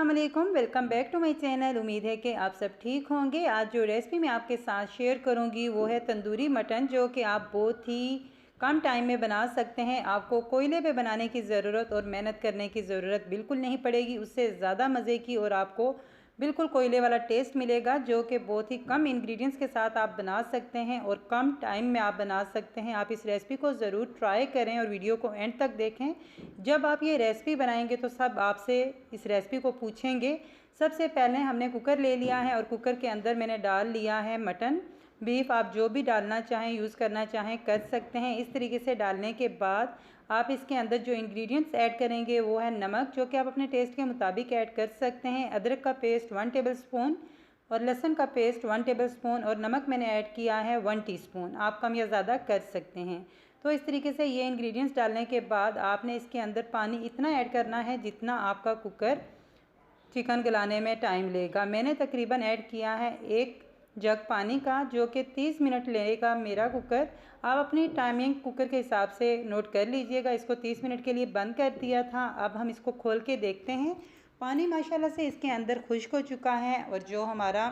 अस्सलाम वालेकुम, welcome back to my channel. उम्मीद है कि आप सब ठीक होंगे। आज जो रेसिपी मैं आपके साथ शेयर करूंगी वो है तंदूरी मटन, जो कि आप बहुत ही कम टाइम में बना सकते हैं। आपको कोयले पे बनाने की ज़रूरत और मेहनत करने की ज़रूरत बिल्कुल नहीं पड़ेगी। उससे ज़्यादा मज़े की और आपको बिल्कुल कोयले वाला टेस्ट मिलेगा, जो कि बहुत ही कम इंग्रेडिएंट्स के साथ आप बना सकते हैं और कम टाइम में आप बना सकते हैं। आप इस रेसिपी को ज़रूर ट्राई करें और वीडियो को एंड तक देखें। जब आप ये रेसिपी बनाएंगे तो सब आपसे इस रेसिपी को पूछेंगे। सबसे पहले हमने कुकर ले लिया है और कुकर के अंदर मैंने डाल लिया है मटन, बीफ। आप जो भी डालना चाहें, यूज़ करना चाहें कर सकते हैं। इस तरीके से डालने के बाद आप इसके अंदर जो इंग्रेडिएंट्स ऐड करेंगे वो है नमक, जो कि आप अपने टेस्ट के मुताबिक ऐड कर सकते हैं। अदरक का पेस्ट 1 टेबलस्पून और लहसुन का पेस्ट 1 टेबलस्पून और नमक मैंने ऐड किया है 1 टीस्पून। आप कम या ज़्यादा कर सकते हैं। तो इस तरीके से ये इंग्रेडिएंट्स डालने के बाद आपने इसके अंदर पानी इतना ऐड करना है जितना आपका कुकर चिकन गलाने में टाइम लेगा। मैंने तकरीबन ऐड किया है 1 जग पानी का, जो कि 30 मिनट लेगा मेरा कुकर। आप अपनी टाइमिंग कुकर के हिसाब से नोट कर लीजिएगा। इसको 30 मिनट के लिए बंद कर दिया था। अब हम इसको खोल के देखते हैं। पानी माशाल्लाह से इसके अंदर खुश्क हो चुका है और जो हमारा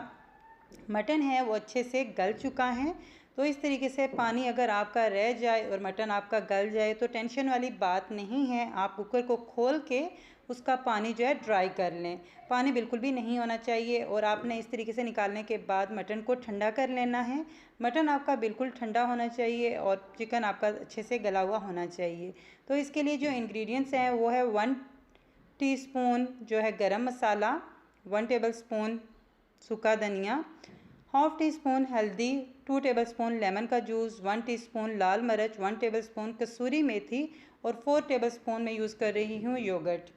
मटन है वो अच्छे से गल चुका है। तो इस तरीके से पानी अगर आपका रह जाए और मटन आपका गल जाए तो टेंशन वाली बात नहीं है। आप कुकर को खोल के उसका पानी जो है ड्राई कर लें। पानी बिल्कुल भी नहीं होना चाहिए और आपने इस तरीके से निकालने के बाद मटन को ठंडा कर लेना है। मटन आपका बिल्कुल ठंडा होना चाहिए और चिकन आपका अच्छे से गला हुआ होना चाहिए। तो इसके लिए जो इंग्रेडिएंट्स हैं वो है 1 टीस्पून जो है गरम मसाला, 1 टेबलस्पून सूखा धनिया, हाफ़ टी स्पून हल्दी, 2 टेबलस्पून लेमन का जूस, 1 टीस्पून लाल मिर्च, 1 टेबलस्पून कसूरी मेथी और 4 टेबलस्पून मैं यूज़ कर रही हूँ योगर्ट।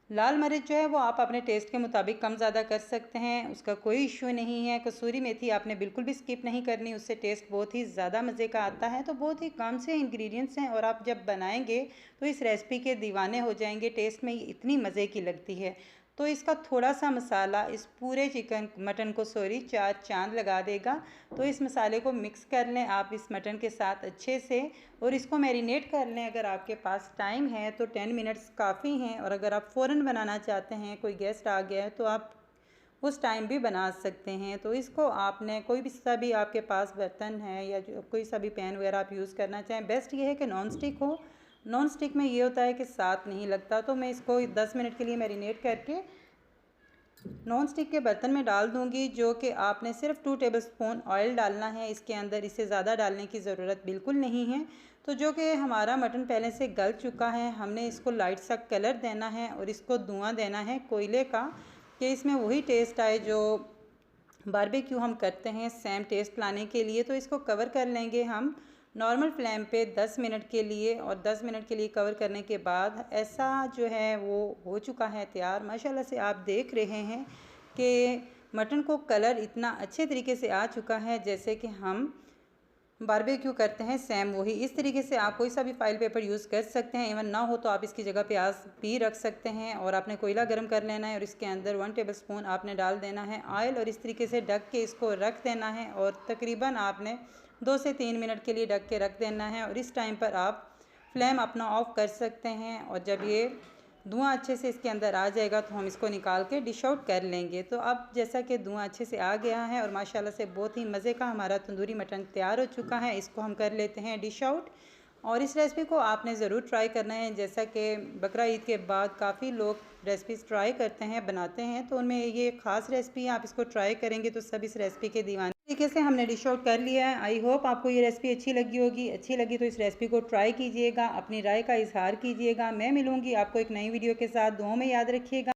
लाल मिर्च जो है वो आप अपने टेस्ट के मुताबिक कम ज़्यादा कर सकते हैं, उसका कोई इशू नहीं है। कसूरी मेथी आपने बिल्कुल भी स्किप नहीं करनी, उससे टेस्ट बहुत ही ज़्यादा मज़े का आता है। तो बहुत ही कम से इंग्रेडिएंट्स हैं और आप जब बनाएंगे तो इस रेसिपी के दीवाने हो जाएंगे। टेस्ट में इतनी मज़े की लगती है। तो इसका थोड़ा सा मसाला इस पूरे मटन को 4 चांद लगा देगा। तो इस मसाले को मिक्स कर लें आप इस मटन के साथ अच्छे से और इसको मैरिनेट कर लें। अगर आपके पास टाइम है तो 10 मिनट्स काफ़ी हैं, और अगर आप फ़ौरन बनाना चाहते हैं, कोई गेस्ट आ गया है, तो आप उस टाइम भी बना सकते हैं। तो इसको आपने कोई भी सा भी आपके पास बर्तन है या जो कोई सा भी पैन वगैरह आप यूज़ करना चाहें, बेस्ट ये है कि नॉन स्टिक हो। नॉन स्टिक में ये होता है कि साथ नहीं लगता। तो मैं इसको 10 मिनट के लिए मैरिनेट करके नॉन स्टिक के बर्तन में डाल दूंगी, जो कि आपने सिर्फ 2 टेबलस्पून ऑयल डालना है इसके अंदर। इससे ज़्यादा डालने की ज़रूरत बिल्कुल नहीं है। तो जो कि हमारा मटन पहले से गल चुका है, हमने इसको लाइट सा कलर देना है और इसको धुआं देना है कोयले का, कि इसमें वही टेस्ट आए जो बारबेक्यू हम करते हैं, सेम टेस्ट लाने के लिए। तो इसको कवर कर लेंगे हम नॉर्मल फ्लेम पे 10 मिनट के लिए, और 10 मिनट के लिए कवर करने के बाद ऐसा जो है वो हो चुका है तैयार। माशाल्लाह से आप देख रहे हैं कि मटन को कलर इतना अच्छे तरीके से आ चुका है जैसे कि हम बारबेक्यू करते हैं, सेम वही। इस तरीके से आप कोई सा भी फाइल पेपर यूज़ कर सकते हैं। इवन ना हो तो आप इसकी जगह प्याज भी रख सकते हैं। और आपने कोयला गर्म कर लेना है और इसके अंदर 1 टेबलस्पून आपने डाल देना है ऑयल और इस तरीके से ढक के इसको रख देना है। और तकरीबन आपने 2 से 3 मिनट के लिए ढक के रख देना है। और इस टाइम पर आप फ्लेम अपना ऑफ कर सकते हैं। और जब ये धुआं अच्छे से इसके अंदर आ जाएगा तो हम इसको निकाल के डिश आउट कर लेंगे। तो अब जैसा कि धुआं अच्छे से आ गया है और माशाल्लाह से बहुत ही मज़े का हमारा तंदूरी मटन तैयार हो चुका है, इसको हम कर लेते हैं डिश आउट। और इस रेसिपी को आपने ज़रूर ट्राई करना है। जैसा कि बकरा ईद के बाद काफ़ी लोग रेसिपीज़ ट्राई करते हैं, बनाते हैं, तो उनमें ये ख़ास रेसिपी है। आप इसको ट्राई करेंगे तो सब इस रेसिपी के दीवाने। तरीके से हमने डिश आउट कर लिया है। आई होप आपको ये रेसिपी अच्छी लगी होगी। अच्छी लगी तो इस रेसिपी को ट्राई कीजिएगा, अपनी राय का इजहार कीजिएगा। मैं मिलूँगी आपको एक नई वीडियो के साथ। दुआओं में याद रखिएगा।